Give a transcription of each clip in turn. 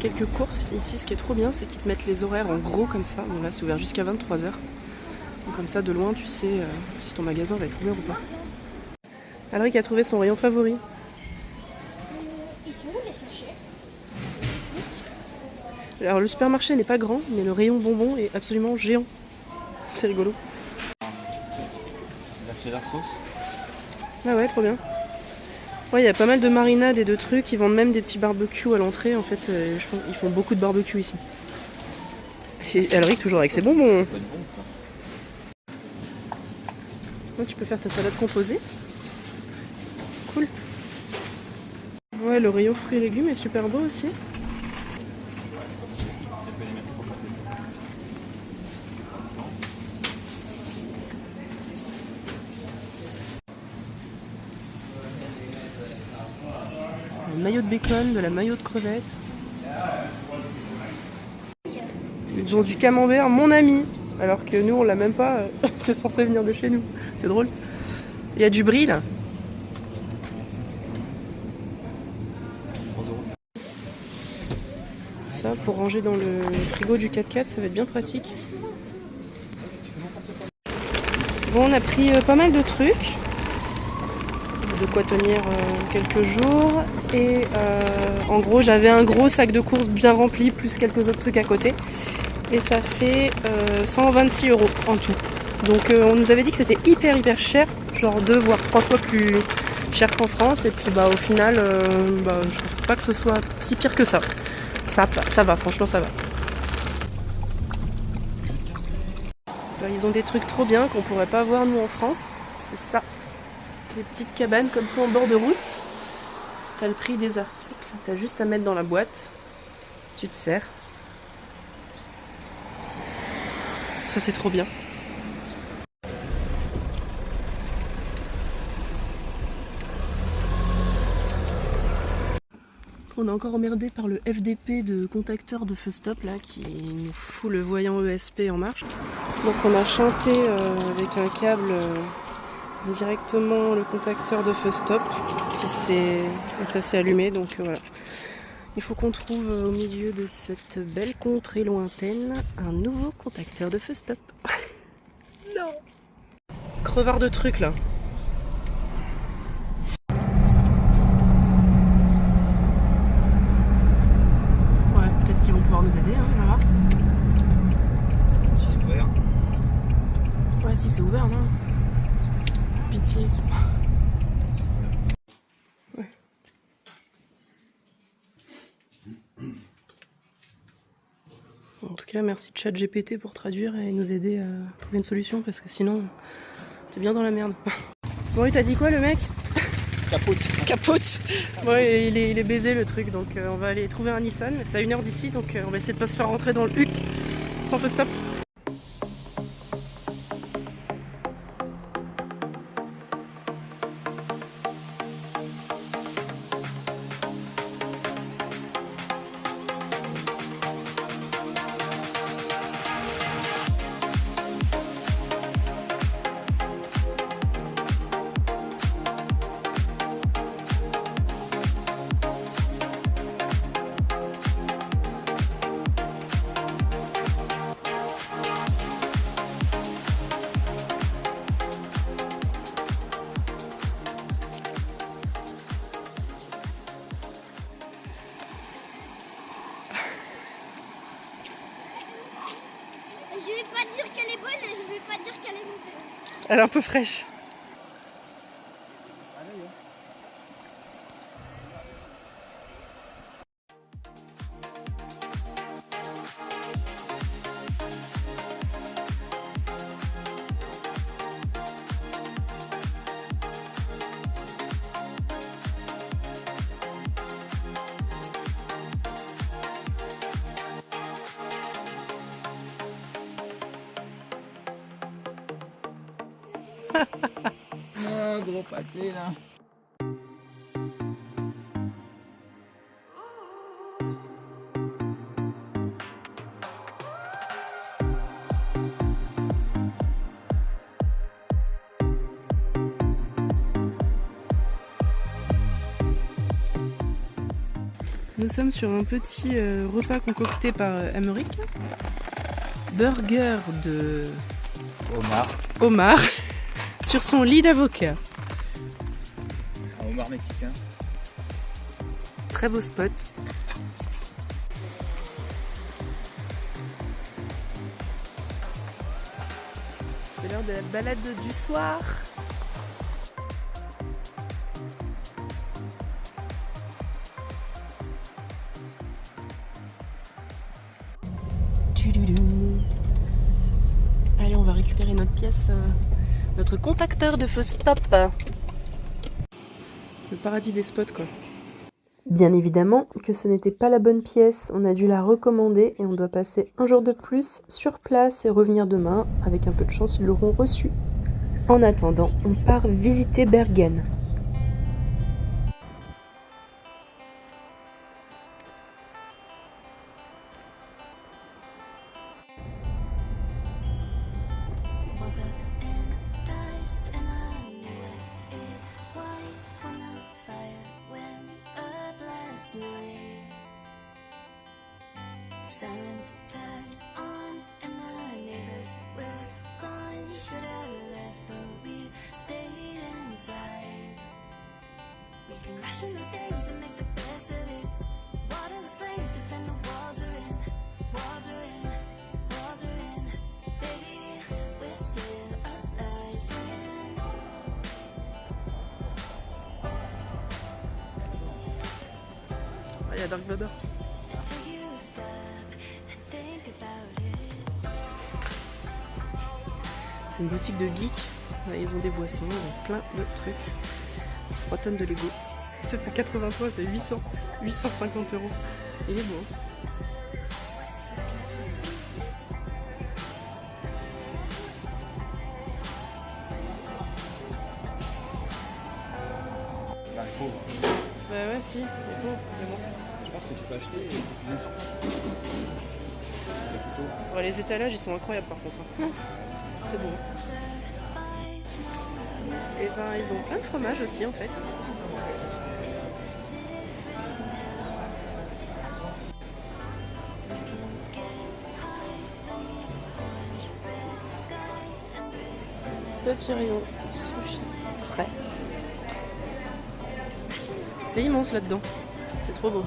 quelques courses. Ici, ce qui est trop bien, c'est qu'ils te mettent les horaires en gros comme ça. Donc là, c'est ouvert jusqu'à 23 h. Donc comme ça, de loin, tu sais si ton magasin va être ouvert ou pas. Alric a trouvé son rayon favori. Ils sont où les sachets? Alors le supermarché n'est pas grand, mais le rayon bonbons est absolument géant. C'est rigolo. La cheddar sauce. Ah ouais, trop bien. Ouais, il y a pas mal de marinades et de trucs. Ils vendent même des petits barbecues à l'entrée. En fait, je pense qu'ils font beaucoup de barbecue ici. Et Alric toujours avec ses bonbons. Ça peut être bon ça. Donc, tu peux faire ta salade composée. Cool. Ouais, le rayon fruits et légumes est super beau aussi. Un maillot de bacon, de la maillot de crevettes. Ils ont du camembert, mon ami. Alors que nous, on l'a même pas. C'est censé venir de chez nous. C'est drôle. Il y a du brie là. 3 €. Ça, pour ranger dans le frigo du 4x4, ça va être bien pratique. Bon, on a pris pas mal de trucs. De quoi tenir quelques jours. Et en gros, j'avais un gros sac de courses bien rempli, plus quelques autres trucs à côté. Et ça fait 126 € en tout. Donc on nous avait dit que c'était hyper cher, genre 2 voire 3 fois plus cher qu'en France. Et puis au final, je trouve pas que ce soit si pire que ça. Ça va, franchement ça va. Ils ont des trucs trop bien qu'on pourrait pas voir nous en France. C'est ça. Des petites cabanes comme ça en bord de route. T'as le prix des articles. T'as juste à mettre dans la boîte. Tu te sers. Ça c'est trop bien. On est encore emmerdé par le FDP de contacteur de feu stop là qui nous fout le voyant ESP en marche. Donc on a chanté avec un câble directement le contacteur de feu stop et ça s'est allumé, donc voilà. Il faut qu'on trouve au milieu de cette belle contrée lointaine un nouveau contacteur de feu stop. Non. Crevard de trucs là. Ouais, peut-être qu'ils vont pouvoir nous aider, hein, on va voir. Si c'est ouvert. Ouais, si c'est ouvert, non. Pitié. Ouais. En tout cas, merci ChatGPT pour traduire et nous aider à trouver une solution parce que sinon, t'es bien dans la merde. Bon, il t'a dit quoi le mec? Capote. Capote. Ouais, il est baisé le truc, donc on va aller trouver un Nissan. C'est à 1 h d'ici, donc on va essayer de pas se faire rentrer dans le HUC sans feu stop. Je vais pas dire qu'elle est bonne et je vais pas dire qu'elle est mauvaise. Elle est un peu fraîche. Ah, gros paquet là. Nous sommes sur un petit repas concocté par Aymeric. Burger de Omar sur son lit d'avocat. Un homard mexicain. Très beau spot. C'est l'heure de la balade du soir. Allez, on va récupérer notre pièce, notre contacteur de feu stop. Le paradis des spots, quoi. Bien évidemment que ce n'était pas la bonne pièce, on a dû la recommander et on doit passer un jour de plus sur place et revenir demain. Avec un peu de chance, ils l'auront reçu. En attendant, on part visiter Bergen. Silence turned on and the neighbors were gone. Should have left, but we stayed inside. We can ration our things and make the best of it. Water the flames, defend the walls we're in. Walls are in, walls are in. Baby, we're still alive, singing. Il y a Dark Vador. C'est une boutique de geeks. Ils ont des boissons, ils ont plein de trucs. 3 tonnes de Lego. Ça fait 83, c'est 850 euros. Il est beau. Bah, il faut. Bah ouais, si, il est beau, vraiment. Je pense que tu peux acheter et tu viens sur place. Ouais, les étalages, ils sont incroyables par contre. C'est bon. Et ben, ils ont plein de fromages aussi en fait. Petit rayon sushi frais. C'est immense là-dedans. C'est trop beau.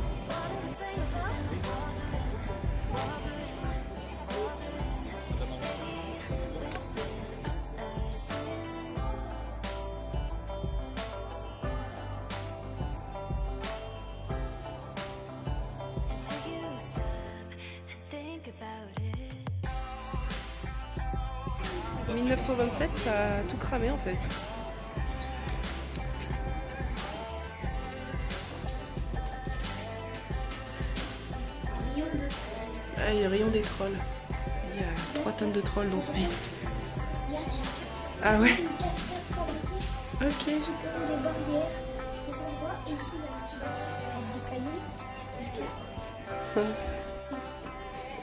En 1927, ça a tout cramé en fait. Ah, il y a rayon des trolls. Il y a 3 tonnes de trolls dans ce pays. Ah ouais. Une cascade fabriquée, Ok. des barrières, des endroits, et ici il y a un petit bateau avec des cailloux.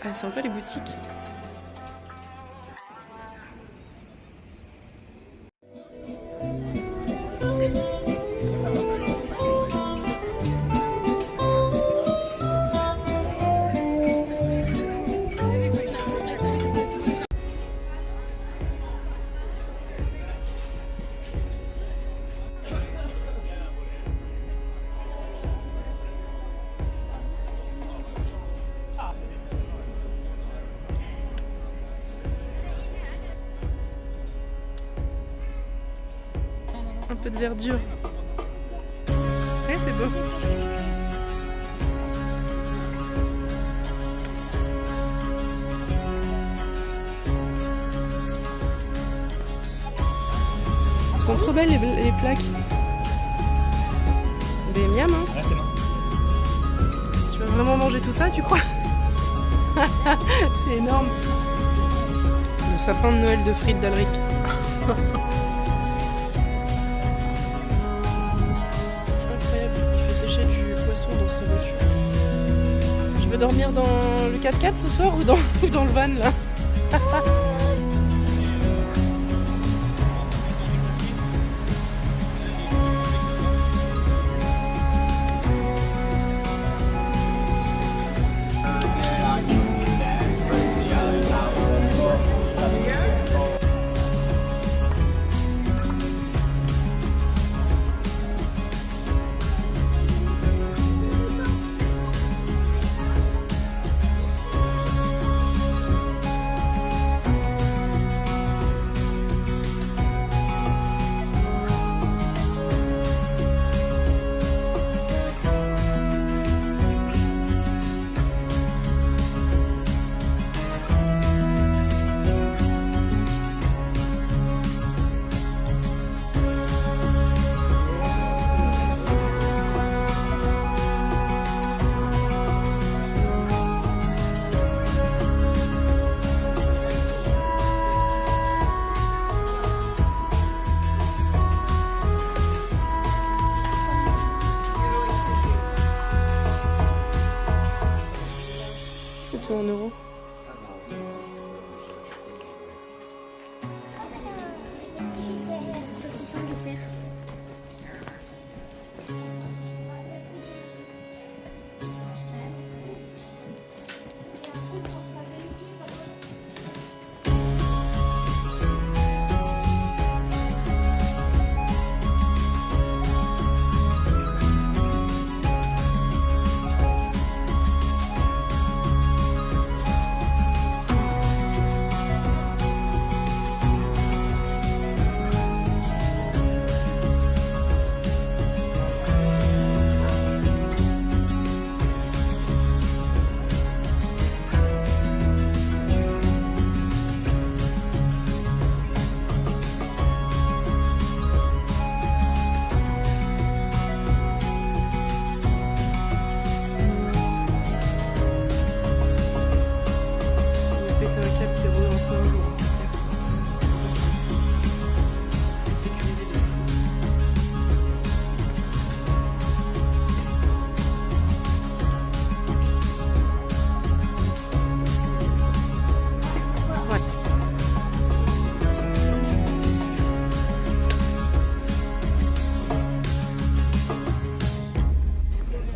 Ah, sympa les boutiques. Un peu de verdure. Ouais, c'est beau. Elles sont trop belles les plaques. Mais miam, hein. Rien que non. Tu vas vraiment manger tout ça, tu crois? C'est énorme. Le sapin de Noël de frites d'Alric. Incroyable, il fait sécher du poisson dans sa voiture. Je veux dormir dans le 4x4 ce soir ou dans le van là?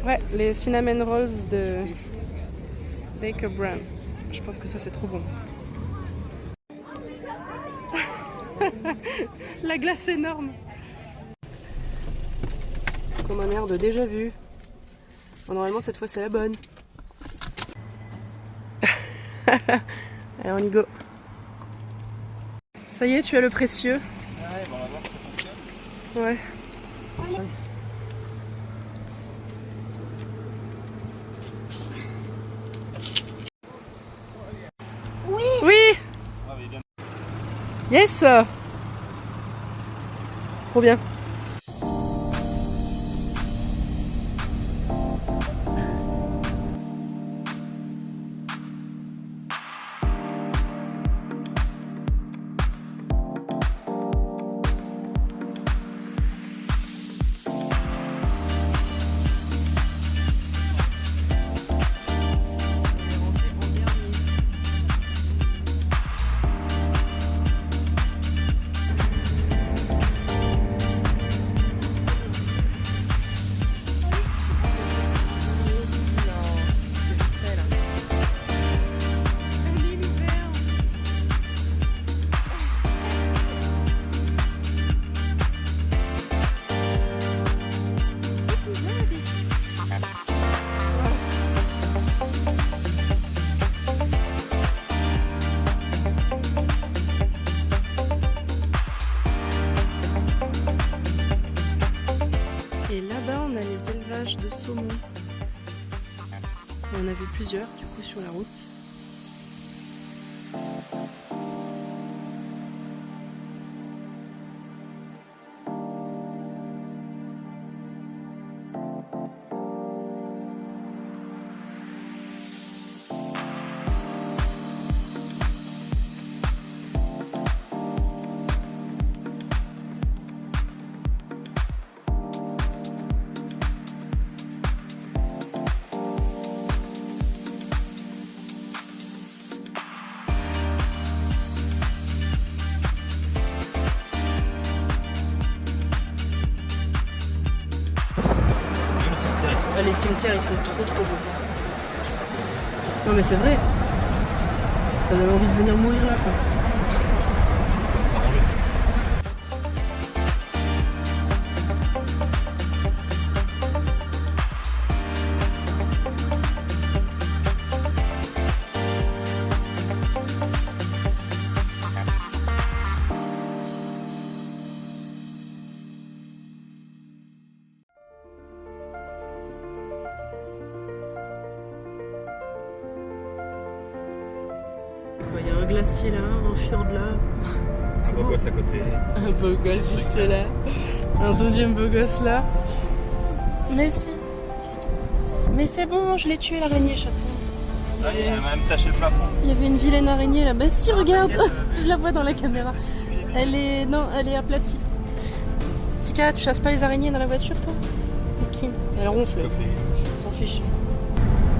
Ouais, les cinnamon rolls de Baker Brown. Je pense que ça c'est trop bon. La glace énorme. Comme un air de déjà vu. Bon, normalement cette fois c'est la bonne. Allez on y go. Ça y est, tu as le précieux. Ouais, bon, on va voir si ça fonctionne. Ouais. Oui. Oui. Ah, mais il donne. Yes. Trop bien. Et là-bas, on a les élevages de saumon. On en a vu plusieurs, du coup, sur la route. Les cimetières, ils sont trop beaux. Non mais c'est vrai. Ça donne envie de venir mourir là quoi. Ça manger. Il y a un glacier là, un fjord là. Un beau gosse à côté. Un beau gosse juste là. Un deuxième beau gosse là. Mais si. Mais c'est bon, je l'ai tué l'araignée chaton. Là, il a même taché le plafond. Il y avait une vilaine araignée là. Bah si, regarde. Je la vois dans la caméra. Elle est... Non, elle est aplatie. Tika, tu chasses pas les araignées dans la voiture toi? Coquine. Elle ronfle. Elle s'en fiche.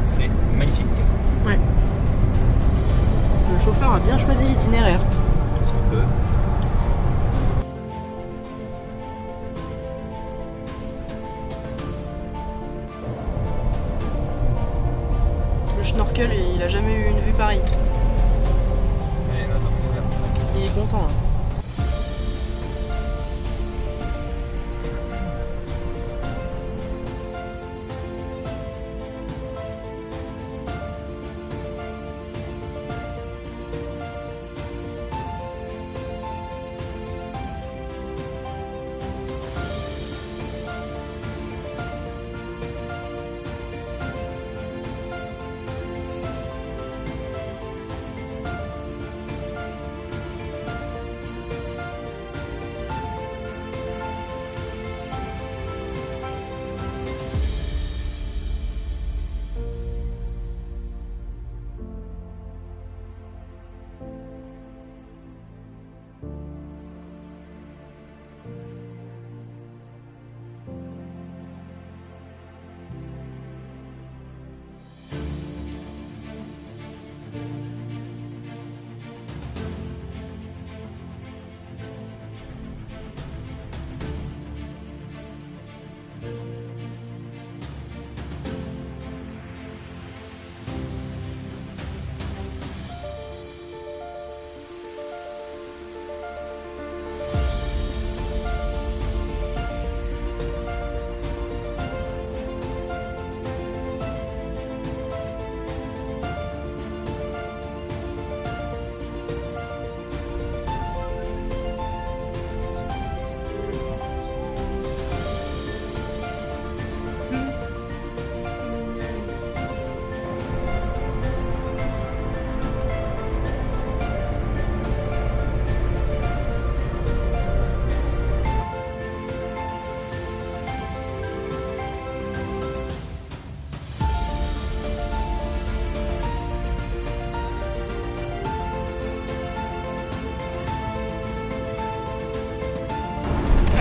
C'est magnifique. Ouais. Le chauffeur a bien choisi l'itinéraire. Qu'est-ce qu'on peut? Le schnorkel, il a jamais eu une vue pareille. Allez, notre frère. Il est content. Hein.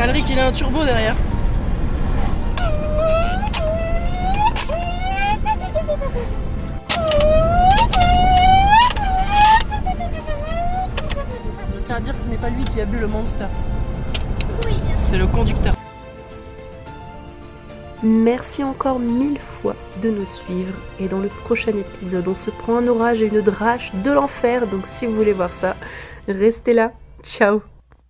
Alric, il a un turbo derrière. Je tiens à dire que ce n'est pas lui qui a bu le Monster. Oui, bien sûr. C'est le conducteur. Merci encore 1000 fois de nous suivre et dans le prochain épisode on se prend un orage et une drache de l'enfer, donc si vous voulez voir ça, restez là, ciao.